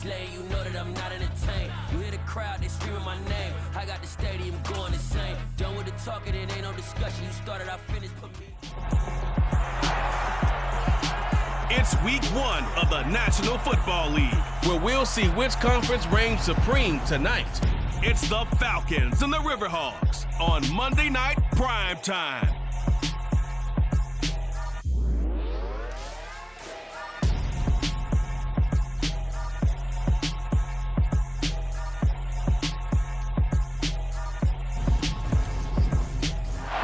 You know that I'm not entertained. You hear the crowd, they screaming my name. I got the stadium going insane. Done with the talking, it ain't no discussion. You started, I finished, put me. It's week 1 of the National Football League, where we'll see which conference reigns supreme tonight. It's the Falcons and the Riverhogs on Monday Night Prime Time.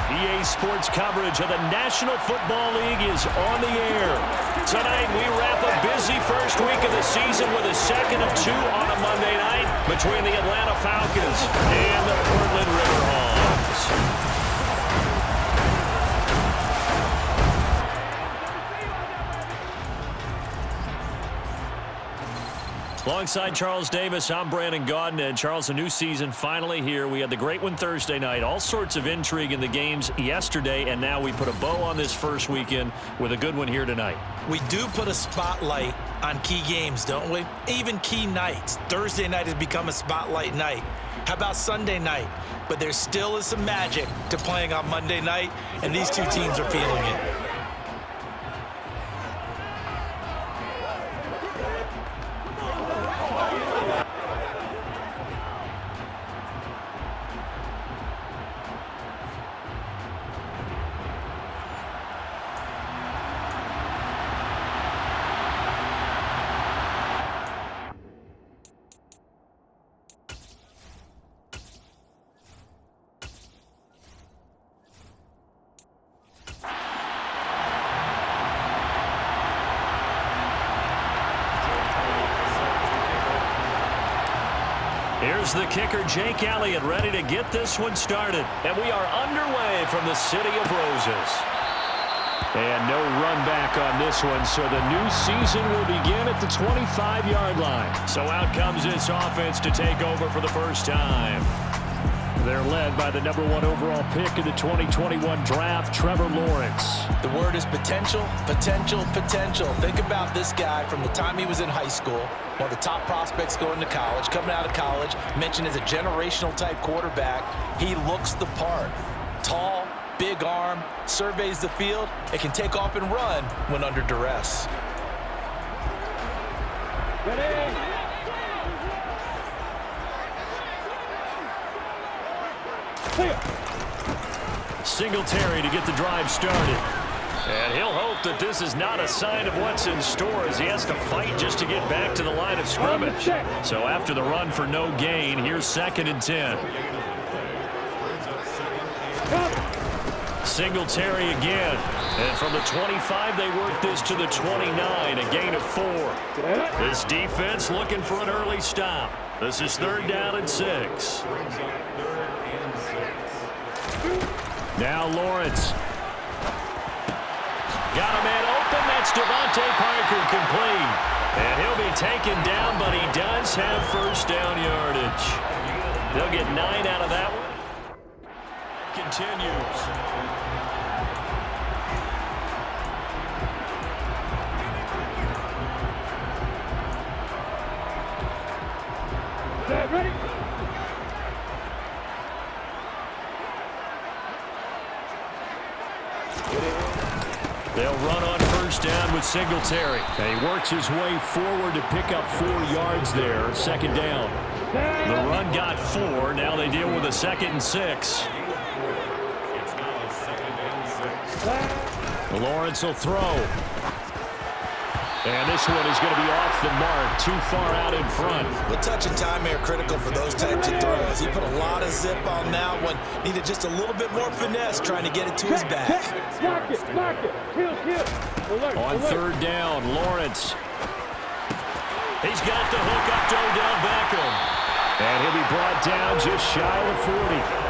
EA Sports coverage of the National Football League is on the air. Tonight, we wrap a busy first week of the season with a second of 2 on a Monday night between the Atlanta Falcons and the Portland Riverhogs. Alongside Charles Davis, I'm Brandon Gaudin. And Charles, a new season finally here. We had the great one Thursday night. All sorts of intrigue in the games yesterday, and now we put a bow on this first weekend with a good one here tonight. We do put a spotlight on key games, don't we? Even key nights. Thursday night has become a spotlight night. How about Sunday night? But there still is some magic to playing on Monday night, and these two teams are feeling it. Here's the kicker, Jake Elliott, ready to get this one started. And we are underway from the City of Roses. And no run back on this one, so the new season will begin at the 25-yard line. So out comes this offense to take over for the first time. They're led by the number 1 overall pick in the 2021 draft, Trevor Lawrence. The word is potential, potential, potential. Think about this guy from the time he was in high school, one of the top prospects going to college, coming out of college, mentioned as a generational type quarterback. He looks the part. Tall, big arm, surveys the field, and can take off and run when under duress. Singletary to get the drive started. And he'll hope that this is not a sign of what's in store as he has to fight just to get back to the line of scrimmage. So after the run for no gain, here's 2nd and 10. Singletary again. And from the 25, they work this to the 29, a gain of 4. This defense looking for an early stop. This is 3rd down and 6. Now Lawrence. Got a man open. That's Devontae Parker complete. And he'll be taken down, but he does have first down yardage. They'll get 9 out of that one. Continues. Ready? They'll run on first down with Singletary. And he works his way forward to pick up 4 yards there. 2nd down. The run got 4. Now they deal with a 2nd and 6. Lawrence will throw. And this one is going to be off the mark, too far out in front. The touch and time are critical for those types of throws. He put a lot of zip on that one. Needed just a little bit more finesse trying to get it to his back. Lock it. Kill. Alert. On 3rd down, Lawrence. He's got the hook up to Odell Beckham. And he'll be brought down just shy of 40.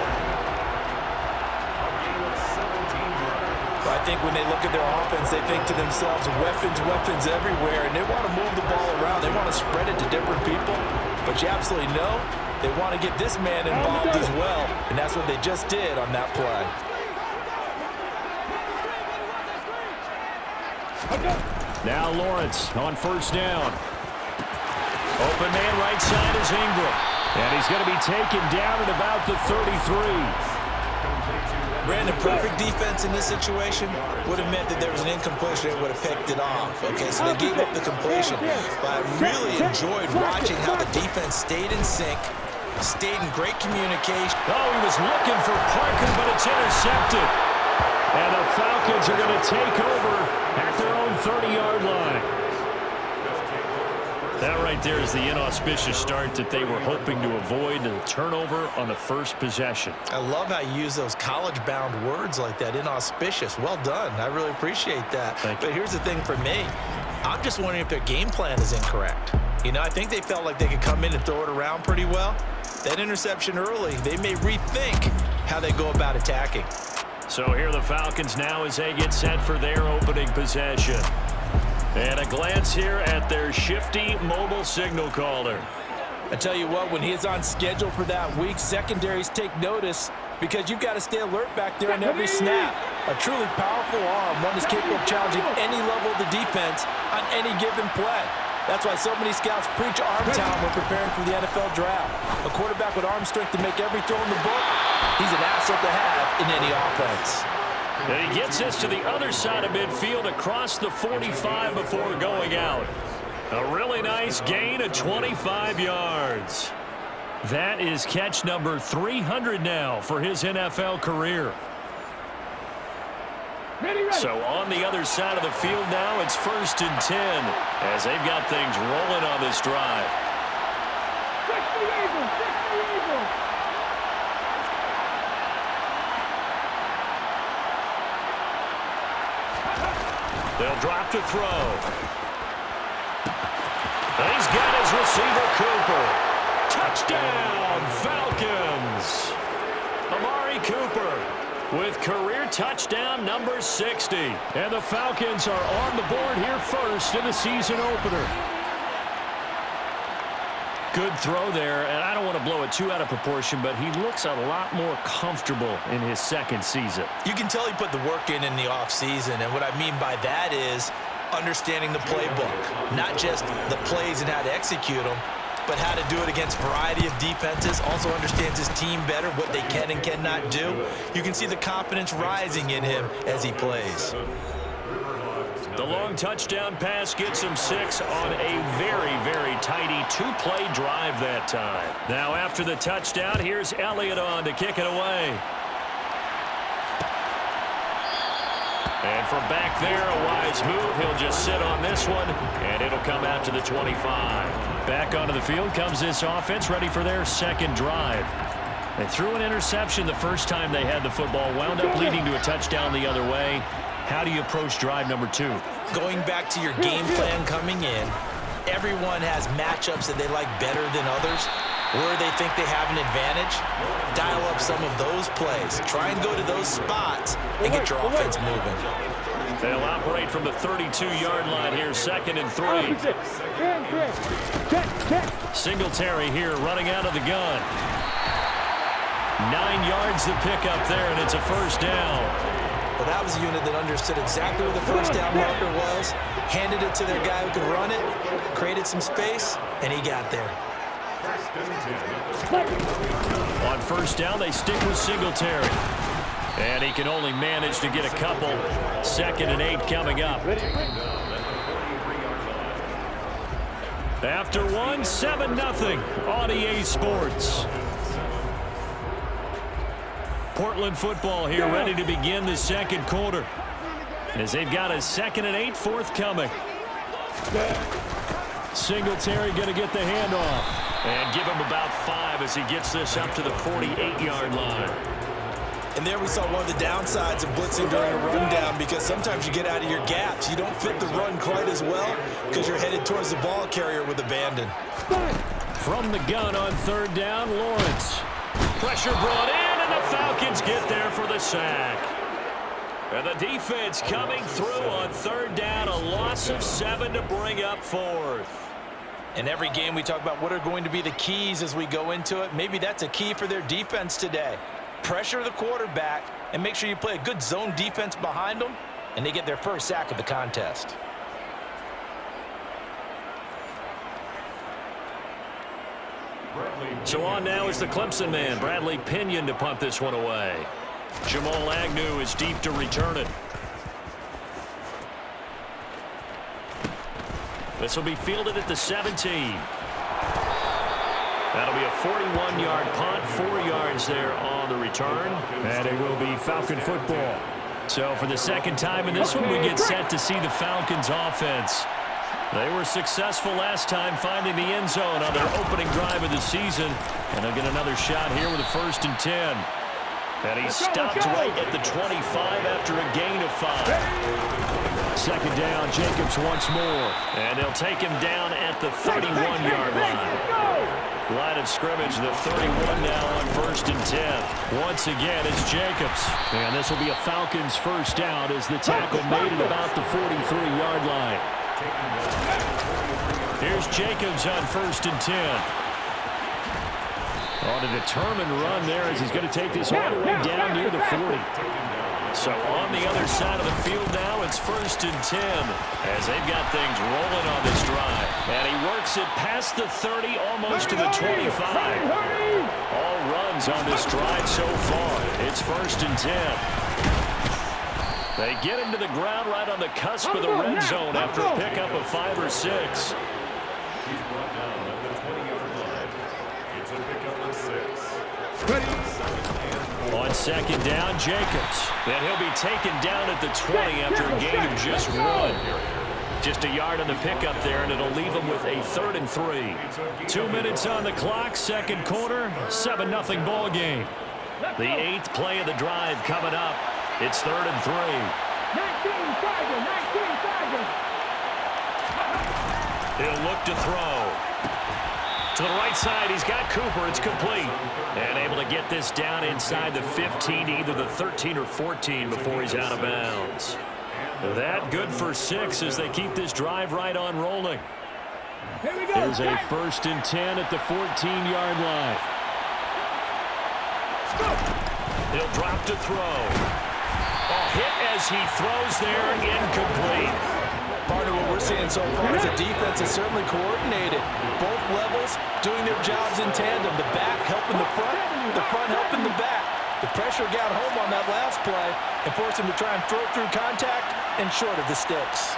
I think when they look at their offense, they think to themselves, weapons everywhere, and they want to move the ball around. They want to spread it to different people, but you absolutely know they want to get this man involved as well, and that's what they just did on that play. Now Lawrence on first down. Open man right side is Ingram. And he's going to be taken down at about the 33. Brandon, perfect defense in this situation would have meant that there was an incompletion that would have picked it off. Okay, so they gave up the completion. But I really enjoyed watching how the defense stayed in sync, stayed in great communication. Oh, he was looking for Parker, but it's intercepted. And the Falcons are going to take over at their own 30-yard line. That right there is the inauspicious start that they were hoping to avoid, the turnover on the first possession. I love how you use those college-bound words like that, inauspicious. Well done. I really appreciate that. But here's the thing for me. I'm just wondering if their game plan is incorrect. You know, I think they felt like they could come in and throw it around pretty well. That interception early, they may rethink how they go about attacking. So here are the Falcons now as they get set for their opening possession. And a glance here at their shifty mobile signal caller. I tell you what, when he is on schedule for that week, secondaries take notice because you've got to stay alert back there on every snap. A truly powerful arm, one is capable of challenging any level of the defense on any given play. That's why so many scouts preach arm talent when preparing for the NFL draft. A quarterback with arm strength to make every throw in the book, he's an asset to have in any offense. And he gets us to the other side of midfield across the 45 before going out. A really nice gain of 25 yards. That is catch number 300 now for his NFL career. So on the other side of the field now, it's 1st and 10 as they've got things rolling on this drive. They'll drop to throw. And he's got his receiver, Cooper. Touchdown, Falcons. Amari Cooper with career touchdown number 60. And the Falcons are on the board here first in the season opener. Good throw there, and I don't want to blow it too out of proportion, but he looks a lot more comfortable in his second season. You can tell he put the work in the offseason, and what I mean by that is understanding the playbook, not just the plays and how to execute them, but how to do it against a variety of defenses, also understands his team better, what they can and cannot do. You can see the confidence rising in him as he plays. The long touchdown pass gets him 6 on a very, very tidy 2-play drive that time. Now after the touchdown, here's Elliott on to kick it away. And from back there, a wise move. He'll just sit on this one, and it'll come out to the 25. Back onto the field comes this offense, ready for their second drive. They threw an interception the first time they had the football, wound up leading to a touchdown the other way. How do you approach drive number 2? Going back to your game plan coming in, everyone has matchups that they like better than others, where they think they have an advantage. Dial up some of those plays. Try and go to those spots and get your offense moving. They'll operate from the 32-yard line here, 2nd and 3. Singletary here running out of the gun. 9 yards to pick up there, and it's a first down. Well, that was a unit that understood exactly where the first down marker was, handed it to their guy who could run it, created some space, and he got there. On first down, they stick with Singletary. And he can only manage to get a couple. 2nd and 8 coming up. After one, 7-0 on EA Sports. Portland football here ready to begin the second quarter. As they've got a 2nd and 8 forthcoming. Singletary going to get the handoff. And give him about 5 as he gets this up to the 48-yard line. And there we saw one of the downsides of blitzing during a rundown, because sometimes you get out of your gaps. You don't fit the run quite as well because you're headed towards the ball carrier with abandon. From the gun on 3rd down, Lawrence. Pressure brought in, and the Falcons get there for the sack. And the defense coming through on 3rd down, a loss of 7 to bring up 4th. In every game we talk about what are going to be the keys as we go into it. Maybe that's a key for their defense today. Pressure the quarterback and make sure you play a good zone defense behind them, and they get their first sack of the contest. So on now is the Clemson man, Bradley Pinion, to punt this one away. Jamal Agnew is deep to return it. This will be fielded at the 17. That'll be a 41-yard punt, 4 yards there on the return. And it will be Falcon football. So for the second time in this one, we get set to see the Falcons offense. They were successful last time finding the end zone on their opening drive of the season. And they'll get another shot here with a 1st and 10. And he stopped right at the 25 after a gain of 5. Second down, Jacobs once more. And they'll take him down at the 31-yard line. Line of scrimmage, the 31 now on 1st and 10. Once again, it's Jacobs. And this will be a Falcons first down as the tackle made at about the 43-yard line. Here's Jacobs on 1st and 10. On a determined run there as he's going to take this all the way down near the 40. So on the other side of the field now, it's 1st and 10 as they've got things rolling on this drive. And he works it past the 30, almost to the 25. All runs on this drive so far. It's 1st and 10. They get him to the ground right on the cusp of the red zone after a pickup of 5 or 6. He's brought down at the 20-yard line. It's a pickup of 6. On second down, Jacobs. And he'll be taken down at the 20 after a gain of just 1. Just a yard on the pickup there, and it'll leave him with a 3rd and 3. 2 minutes on the clock, second quarter, 7-0 ball game. The 8th play of the drive coming up. It's 3rd and 3. 19 seconds. He'll look to throw. To the right side, he's got Cooper. It's complete. And able to get this down inside the 15, either the 13 or 14 before he's out of bounds. That good for 6 as they keep this drive right on rolling. There's a 1st and 10 at the 14-yard line. He'll drop to throw. A hit as he throws there, incomplete. Part of what we're seeing so far is the defense is certainly coordinated. Both levels doing their jobs in tandem. The back helping the front helping the back. The pressure got home on that last play and forced him to try and throw through contact and short of the sticks.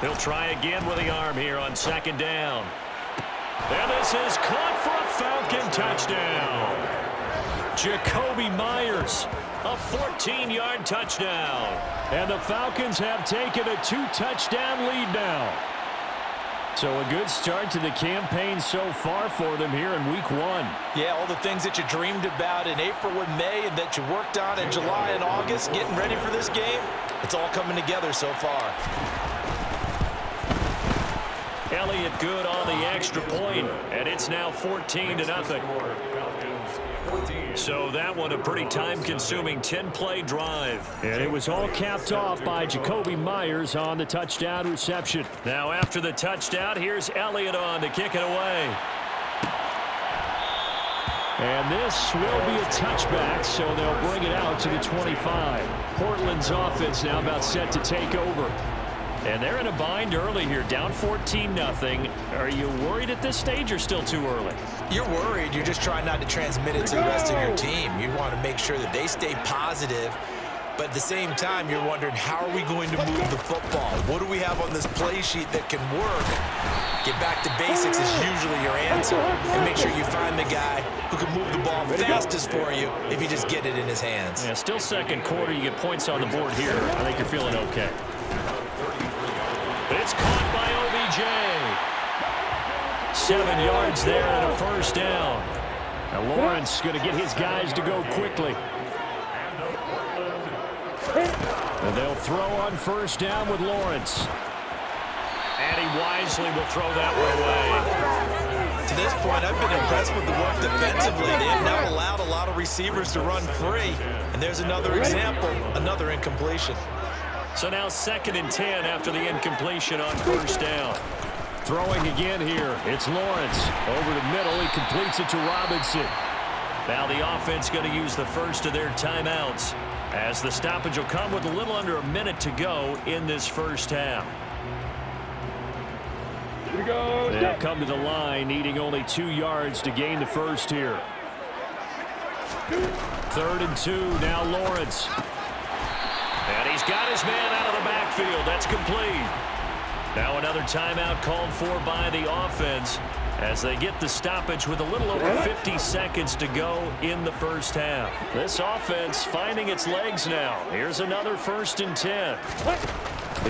He'll try again with the arm here on second down. And this is caught for a Falcon touchdown. Jacoby Myers, a 14-yard touchdown. And the Falcons have taken a 2-touchdown lead now. So a good start to the campaign so far for them here in week 1. Yeah, all the things that you dreamed about in April and May and that you worked on in July and August, getting ready for this game, it's all coming together so far. Elliott good on the extra point, and it's now 14-0. So that one a pretty time-consuming 10-play drive. And it was all capped off by Jacoby Myers on the touchdown reception. Now after the touchdown, here's Elliott on to kick it away. And this will be a touchback, so they'll bring it out to the 25. Portland's offense now about set to take over. And they're in a bind early here, down 14-0. Are you worried at this stage or still too early? You're worried. You're just trying not to transmit it to the rest of your team. You want to make sure that they stay positive. But at the same time, you're wondering, how are we going to move the football? What do we have on this play sheet that can work? Get back to basics is usually your answer. And make sure you find the guy who can move the ball fastest for you if you just get it in his hands. Yeah, still second quarter. You get points on the board here. I think you're feeling okay. It's caught by OBJ. 7 yards there and a first down. Now Lawrence going to get his guys to go quickly. And they'll throw on first down with Lawrence. And he wisely will throw that one away. To this point, I've been impressed with the work defensively. They have now allowed a lot of receivers to run free. And there's another example, another incompletion. So now 2nd and 10 after the incompletion on first down. Throwing again here. It's Lawrence. Over the middle. He completes it to Robinson. Now the offense going to use the first of their timeouts, as the stoppage will come with a little under a minute to go in this first half. They'll come to the line, needing only 2 yards to gain the first here. 3rd and 2, now Lawrence. And he's got his man out of the backfield. That's complete. Now another timeout called for by the offense as they get the stoppage with a little over 50 seconds to go in the first half. This offense finding its legs now. Here's another 1st and 10.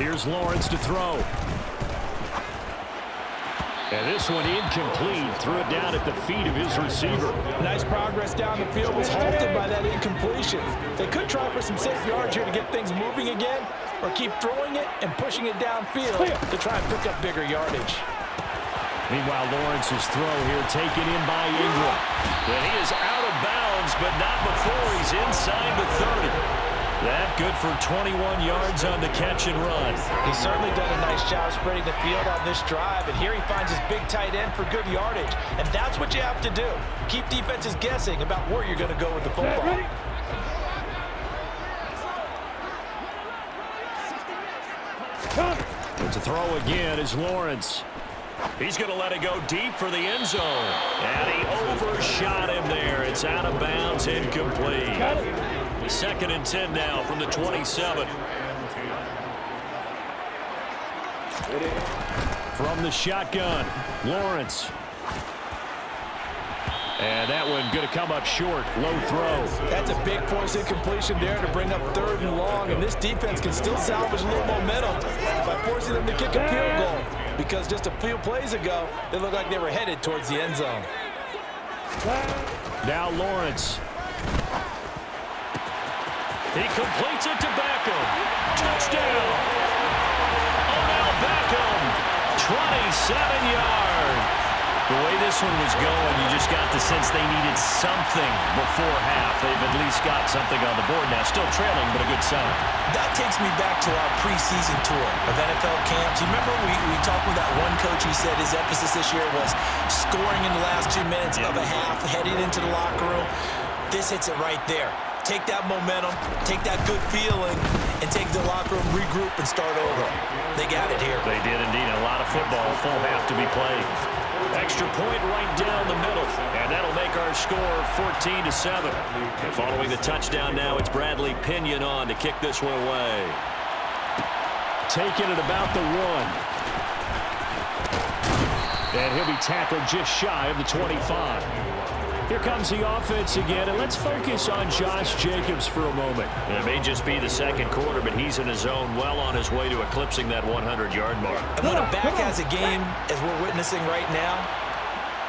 Here's Lawrence to throw. And this one incomplete. Threw it down at the feet of his receiver. Nice progress down the field, was halted by that incompletion. They could try for some safe yards here to get things moving again, or keep throwing it and pushing it downfield to try and pick up bigger yardage. Meanwhile, Lawrence's throw here taken in by Ingram. And he is out of bounds, but not before he's inside the 30. That good for 21 yards on the catch and run. He's certainly done a nice job spreading the field on this drive, and here he finds his big tight end for good yardage. And that's what you have to do. Keep defenses guessing about where you're going to go with the football. To throw again is Lawrence. He's going to let it go deep for the end zone. And he overshot him there. It's out of bounds, incomplete. 2nd and 10 now from the 27. From the shotgun, Lawrence. And that one going to come up short. Low throw. That's a big force incompletion there to bring up 3rd and long. And this defense can still salvage a little momentum by forcing them to kick a field goal. Because just a few plays ago, they looked like they were headed towards the end zone. Now Lawrence. He completes it to Beckham. Touchdown. Odell Beckham. 27 yards. The way this one was going, you just got the sense they needed something before half. They've at least got something on the board now. Still trailing, but a good sign. That takes me back to our preseason tour of NFL camps. You remember we talked with that one coach. He said his emphasis this year was scoring in the last 2 minutes of a half, heading into the locker room. This hits it right there. Take that momentum, take that good feeling, and take the locker room, regroup, and start over. They got it here. They did indeed. A lot of football, full half to be played. Extra point right down the middle, and that'll make our score 14-7. And following the touchdown now, it's Bradley Pinion on to kick this one away. Taking it about the 1. And he'll be tackled just shy of the 25. Here comes the offense again, and let's focus on Josh Jacobs for a moment. It may just be the second quarter, but he's in his zone, well on his way to eclipsing that 100-yard mark. And when a back has a game, as we're witnessing right now,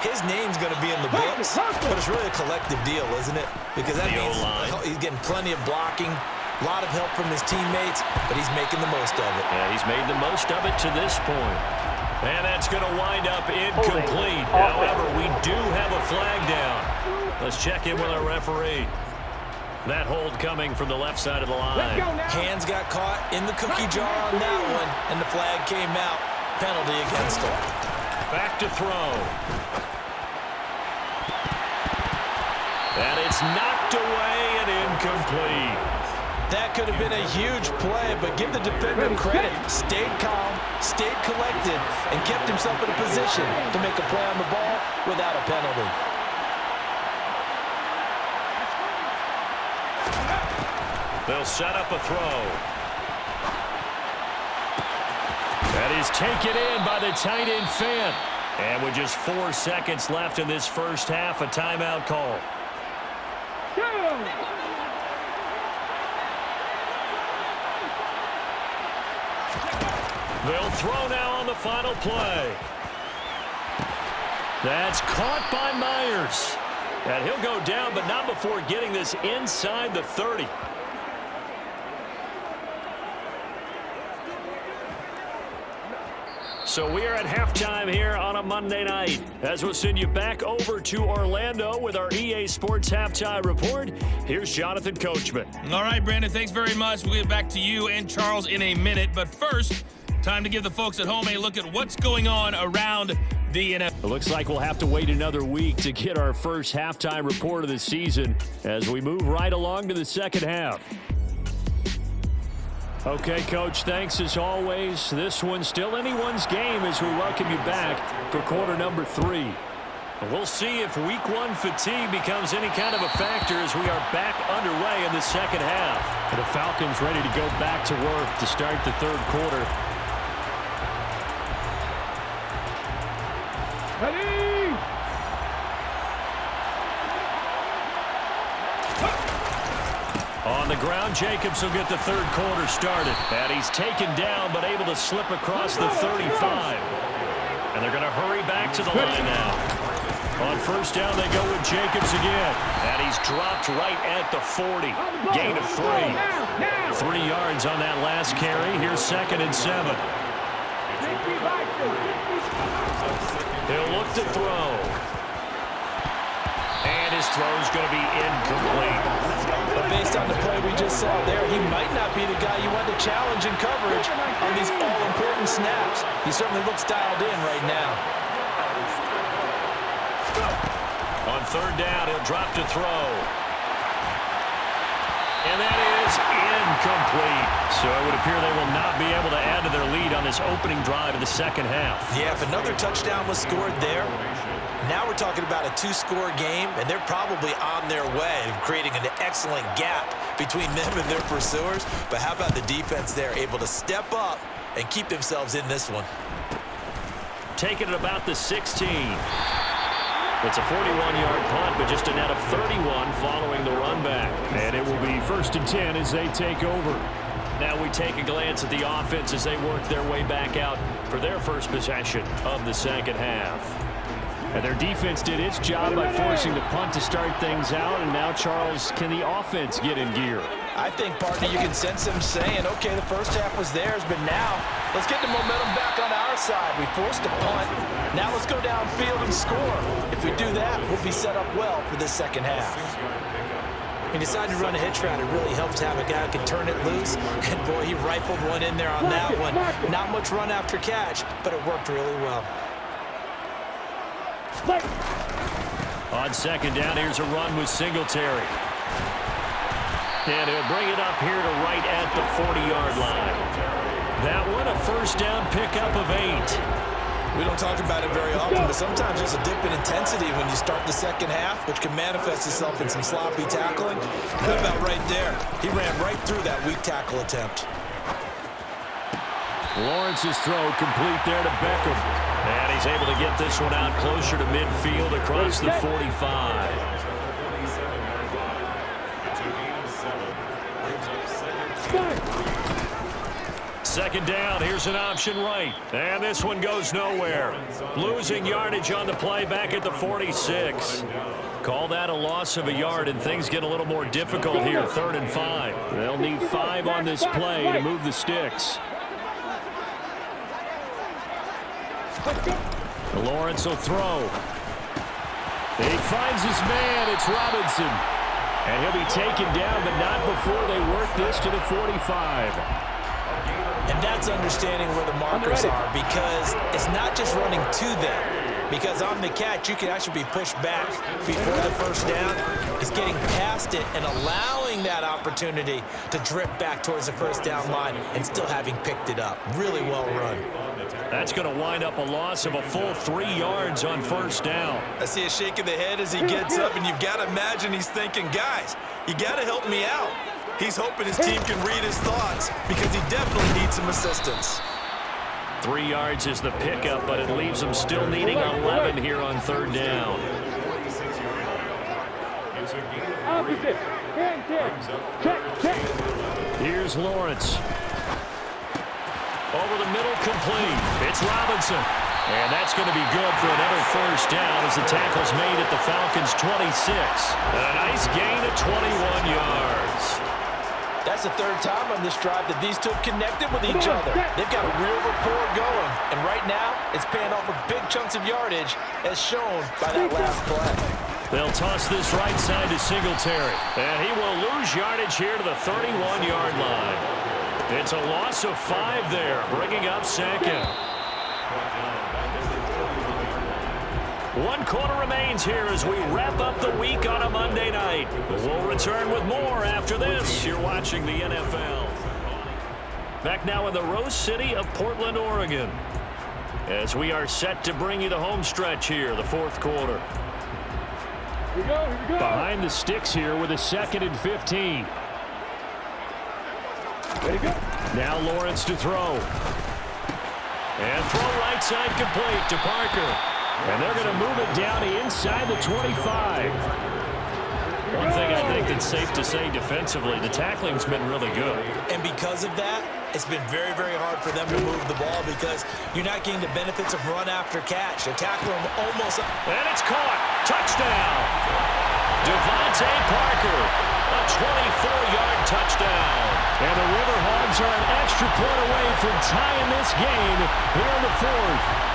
his name's going to be in the books, but it's really a collective deal, isn't it? Because that means he's getting plenty of blocking, a lot of help from his teammates, but he's making the most of it. Yeah, he's made the most of it to this point. And that's going to wind up incomplete. However, we do have a flag down. Let's check in with our referee. That hold coming from the left side of the line. Hands got caught in the cookie jar on that one, and the flag came out. Penalty against him. Back to throw. And it's knocked away and incomplete. That could have been a huge play, but give the defender credit. Stayed calm, stayed collected, and kept himself in a position to make a play on the ball without a penalty. They'll set up a throw. That is taken in by the tight end Fant. And with just 4 seconds left in this first half, a timeout call. They'll throw now on the final play. That's caught by Myers. And he'll go down, but not before getting this inside the 30. So we are at halftime here on a Monday night, as we'll send you back over to Orlando with our EA Sports Halftime Report. Here's Jonathan Coachman. All right, Brandon, thanks very much. We'll get back to you and Charles in a minute. But first, time to give the folks at home a look at what's going on around the NFL. It looks like we'll have to wait another week to get our first halftime report of the season as we move right along to the second half. Okay, Coach, thanks as always. This one's still anyone's game as we welcome you back for quarter number 3. We'll see if week 1 fatigue becomes any kind of a factor as we are back underway in the second half. And the Falcons ready to go back to work to start the third quarter. Ready! On the ground, Jacobs will get the third quarter started. And he's taken down but able to slip across the 35. And they're going to hurry back to the line now. On first down, they go with Jacobs again. And he's dropped right at the 40. Gain of 3. 3 yards on that last carry. Here's 2nd and 7. He'll look to throw. And his throw's going to be incomplete. But based on the play we just saw there, he might not be the guy you want to challenge in coverage on these all-important snaps. He certainly looks dialed in right now. On third down, he'll drop to throw. And that is incomplete. So it would appear they will not be able to add to their lead on this opening drive of the second half. Yeah, if another touchdown was scored there, now we're talking about a 2-score game, and they're probably on their way of creating an excellent gap between them and their pursuers. But how about the defense there, able to step up and keep themselves in this one? Taking it about the 16. It's a 41-yard punt, but just a net of 31 following the run back. And it will be 1st and 10 as they take over. Now we take a glance at the offense as they work their way back out for their first possession of the second half. And their defense did its job by forcing the punt to start things out. And now, Charles, can the offense get in gear? I think, partner, you can sense them saying, okay, the first half was theirs, but now let's get the momentum back on our side. We forced a punt. Now let's go downfield and score. If we do that, we'll be set up well for the second half. He decided to run a hitch route. It really helps to have a guy who can turn it loose. And, boy, he rifled one in there on that one. Not much run after catch, but it worked really well. On second down, here's a run with Singletary. And he'll bring it up here to right at the 40-yard line. That one, a first down pickup of 8. We don't talk about it very often, but sometimes there's a dip in intensity when you start the second half, which can manifest itself in some sloppy tackling. How about right there? He ran right through that weak tackle attempt. Lawrence's throw complete there to Beckham. And he's able to get this one out closer to midfield across the 45. Second down, here's an option right. And this one goes nowhere. Losing yardage on the play back at the 46. Call that a loss of a yard, and things get a little more difficult here, 3rd and 5. They'll need 5 on this play to move the sticks. Lawrence will throw. He finds his man. It's Robinson. And he'll be taken down, but not before they work this to the 45. And that's understanding where the markers are, because it's not just running to them. Because on the catch, you can actually be pushed back before the first down. It's getting past it and allowing that opportunity to drift back towards the first down line and still having picked it up. Really well run. That's going to wind up a loss of a full 3 yards on first down. I see a shake of the head as he gets up, and you've got to imagine he's thinking, guys, you got to help me out. He's hoping his team can read his thoughts because he definitely needs some assistance. 3 yards is the pickup, but it leaves them still needing 11 here on third down. Opposite. Hand check. Here's Lawrence. Over the middle, complete. It's Robinson. And that's going to be good for another first down as the tackle's made at the Falcons' 26. And a nice gain of 21 yards. That's the 3rd time on this drive that these two have connected with each other. They've got a real rapport going. And right now, it's paying off with big chunks of yardage, as shown by that last play. They'll toss this right side to Singletary. And he will lose yardage here to the 31-yard line. It's a loss of 5 there, bringing up 2nd. 1 quarter remains here as we wrap up the week on a Monday night. We'll return with more after this. You're watching the NFL. Back now in the Rose City of Portland, Oregon, as we are set to bring you the home stretch here, the 4th quarter. Here we go. Behind the sticks here with a 2nd and 15. There you go. Now Lawrence to throw. And throw right side complete to Parker. And they're going to move it down inside the 25. One thing I think that's safe to say defensively, the tackling's been really good. And because of that, it's been very, very hard for them to move the ball because you're not getting the benefits of run after catch. They tackle them almost. And it's caught. Touchdown. Devontae Parker, a 24-yard touchdown. And the Riverhogs are an extra point away from tying this game here in the 4th.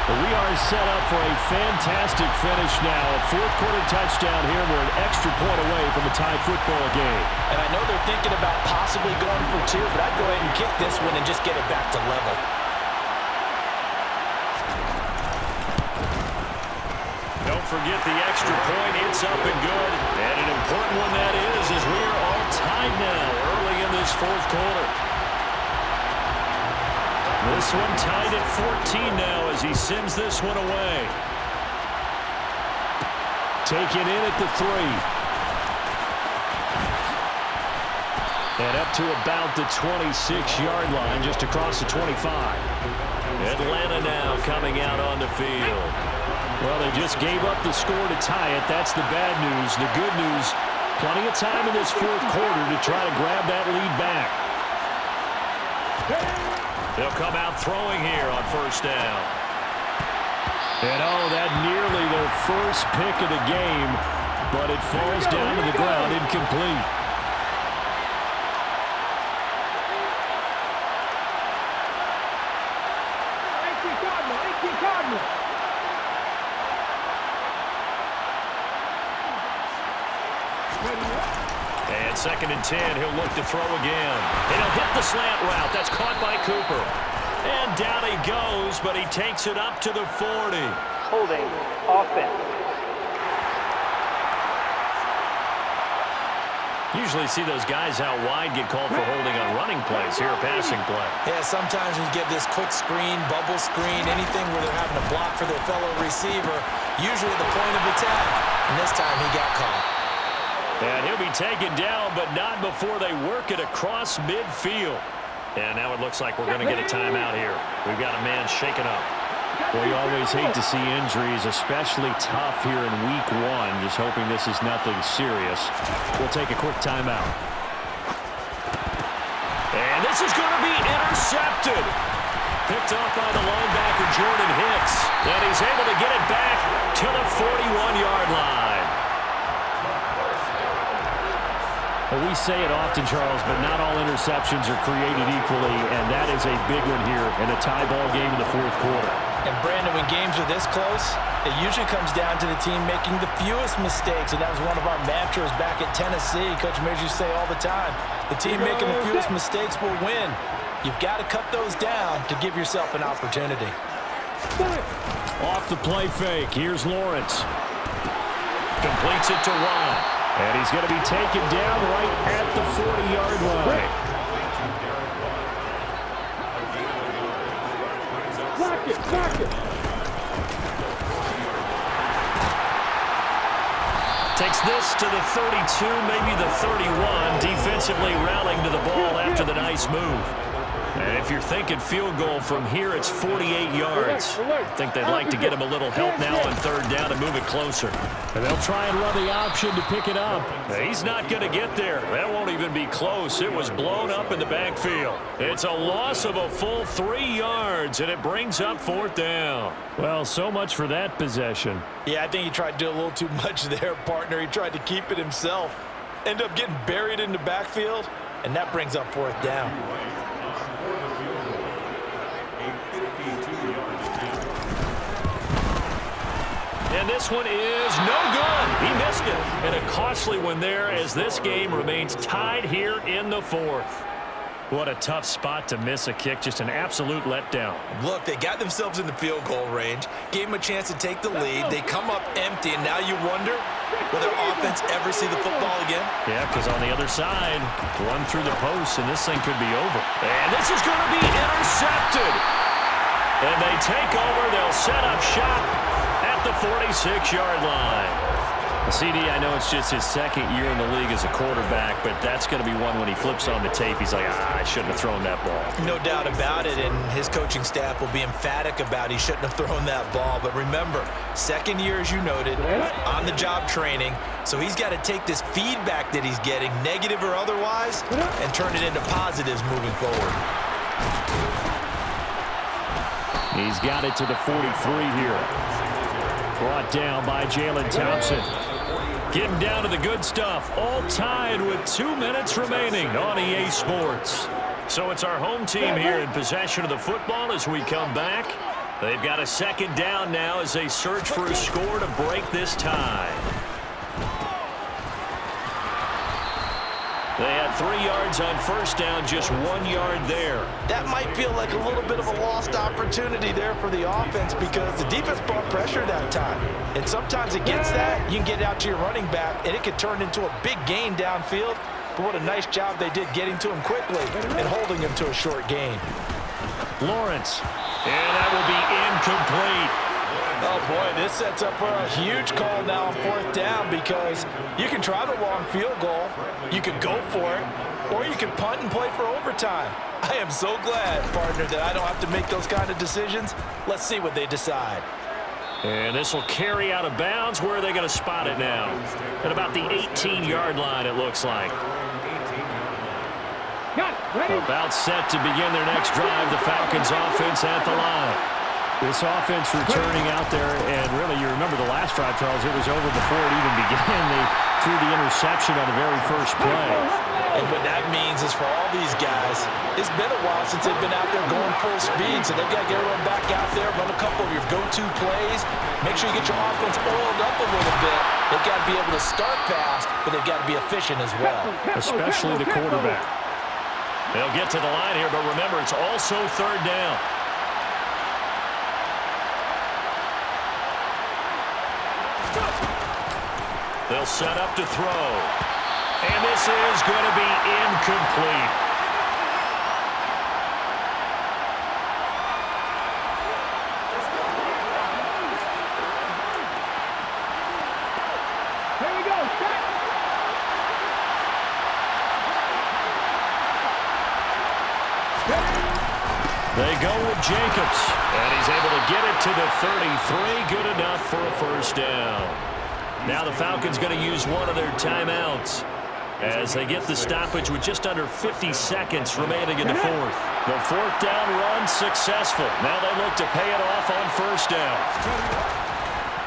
We are set up for a fantastic finish now. A 4th quarter touchdown here. We're an extra point away from a tie football game. And I know they're thinking about possibly going for 2, but I'd go ahead and kick this one and just get it back to level. Don't forget the extra point. It's up and good. And an important one that is, as we are all tied now early in this 4th quarter. This one tied at 14 now as he sends this one away. Taken in at the 3. And up to about the 26-yard line, just across the 25. Atlanta now coming out on the field. Well, they just gave up the score to tie it. That's the bad news. The good news, plenty of time in this 4th quarter to try to grab that lead back. They'll come out throwing here on 1st down. And that nearly their first pick of the game, but it falls down to the ground incomplete. And 2nd and 10, he'll look to throw again. And he'll hit the slant route. That's caught by Cooper. And down he goes, but he takes it up to the 40. Holding offense. Usually see those guys out wide get called for holding on running plays. Here a passing play. Yeah, sometimes we get this quick screen, bubble screen, anything where they're having to block for their fellow receiver, usually at the point of attack. And this time he got caught. And he'll be taken down, but not before they work it across midfield. And now it looks like we're going to get a timeout here. We've got a man shaken up. Well, you always hate to see injuries, especially tough here in week 1. Just hoping this is nothing serious. We'll take a quick timeout. And this is going to be intercepted. Picked off by the linebacker, Jordan Hicks. And he's able to get it back to the 41-yard line. Well, we say it often, Charles, but not all interceptions are created equally, and that is a big one here in a tie ball game in the 4th quarter. And, Brandon, when games are this close, it usually comes down to the team making the fewest mistakes, and that was one of our mantras back at Tennessee. Coach Major used to say all the time, the team making the fewest mistakes will win. You've got to cut those down to give yourself an opportunity. Off the play fake, here's Lawrence. Completes it to Ron. And he's going to be taken down right at the 40-yard line. Block it. Takes this to the 32, maybe the 31. Defensively rallying to the ball after the nice move. And if you're thinking field goal from here, it's 48 yards. I think they'd like to get him a little help now on 3rd down and move it closer. And they'll try and run the option to pick it up. He's not going to get there. That won't even be close. It was blown up in the backfield. It's a loss of a full 3 yards, and it brings up 4th down. Well, so much for that possession. Yeah, I think he tried to do a little too much there, partner. He tried to keep it himself. Ended up getting buried in the backfield, and that brings up 4th down. And this one is no good. He missed it. And a costly one there as this game remains tied here in the 4th. What a tough spot to miss a kick. Just an absolute letdown. Look, they got themselves in the field goal range, gave them a chance to take the lead. They come up empty, and now you wonder, will their offense ever see the football again? Yeah, because on the other side, run through the post, and this thing could be over. And this is going to be intercepted. And they take over. They'll set up shop at the 46-yard line. CD, I know it's just his second year in the league as a quarterback, but that's going to be one when he flips on the tape, he's like, I shouldn't have thrown that ball. No doubt about it, and his coaching staff will be emphatic about he shouldn't have thrown that ball. But remember, second year, as you noted, on-the-job training, so he's got to take this feedback that he's getting, negative or otherwise, and turn it into positives moving forward. He's got it to the 43 here. Brought down by Jalen Thompson. Getting down to the good stuff. All tied with 2 minutes remaining on EA Sports. So it's our home team here in possession of the football as we come back. They've got a second down now as they search for a score to break this tie. They had 3 yards on first down, just 1 yard there. That might feel like a little bit of a lost opportunity there for the offense because the defense brought pressure that time. And sometimes against that, you can get out to your running back, and it could turn into a big gain downfield. But what a nice job they did getting to him quickly and holding him to a short gain. Lawrence, and that will be incomplete. Oh, boy, this sets up for a huge call now on fourth down because you can try the long field goal, you can go for it, or you can punt and play for overtime. I am so glad, partner, that I don't have to make those kind of decisions. Let's see what they decide. And this will carry out of bounds. Where are they going to spot it now? At about the 18-yard line, it looks like. About set to begin their next drive. The Falcons offense at the line. This offense returning out there, and really, you remember the last drive, Charles, it was over before it even began. They threw the interception on the very first play. And what that means is for all these guys, it's been a while since they've been out there going full speed, so they've got to get everyone back out there, run a couple of your go-to plays, make sure you get your offense oiled up a little bit. They've got to be able to start fast, but they've got to be efficient as well. Especially the quarterback. They'll get to the line here, but remember, it's also third down. They'll set up to throw. And this is going to be incomplete. Here we go. They go with Jacobs. And he's able to get it to the 33. Good enough for a first down. Now the Falcons going to use one of their timeouts as they get the stoppage with just under 50 seconds remaining in the fourth. The fourth down run successful. Now they look to pay it off on first down.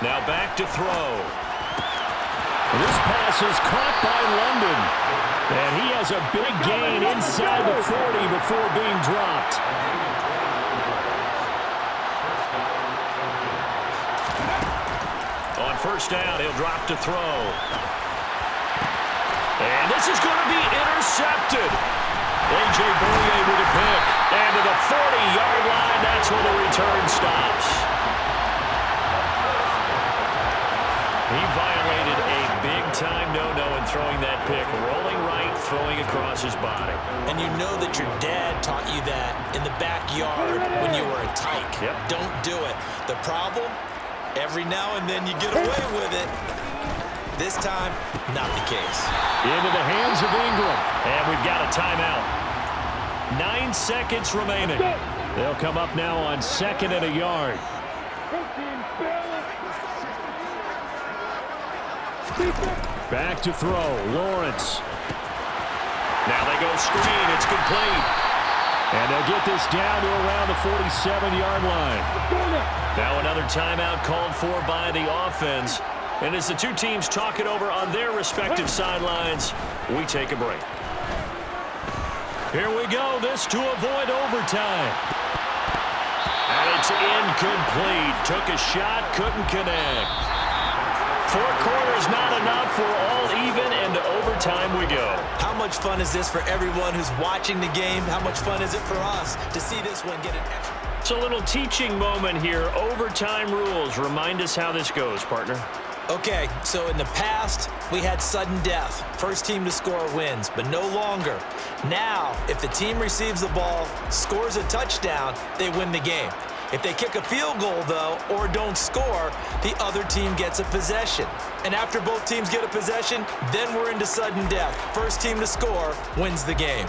Now back to throw. This pass is caught by London. And he has a big gain inside the 40 before being dropped. On first down, he'll drop to throw. And this is going to be intercepted. A.J. Boye with a pick. And to the 40-yard line, that's where the return stops. He violated a big-time no-no in throwing that pick. Rolling right, throwing across his body. And you know that your dad taught you that in the backyard when you were a tyke. Yep. Don't do it. The problem? Every now and then you get away with it. This time, not the case. Into the hands of Ingram. And we've got a timeout. 9 seconds remaining. They'll come up now on second and a yard. Back to throw. Lawrence. Now they go screen. It's complete. And they'll get this down to around the 47-yard line. Now another timeout called for by the offense. And as the two teams talk it over on their respective sidelines, we take a break. Here we go. This to avoid overtime. And it's incomplete. Took a shot, couldn't connect. 4 quarters not enough. We're all even, and to overtime we go. How much fun is this for everyone who's watching the game? How much fun is it for us to see this one get an extra? It's a little teaching moment here. Overtime rules. Remind us how this goes, partner. Okay, so in the past, we had sudden death. First team to score wins, but no longer. Now, if the team receives the ball, scores a touchdown, they win the game. If they kick a field goal, though, or don't score, the other team gets a possession. And after both teams get a possession, then we're into sudden death. First team to score wins the game.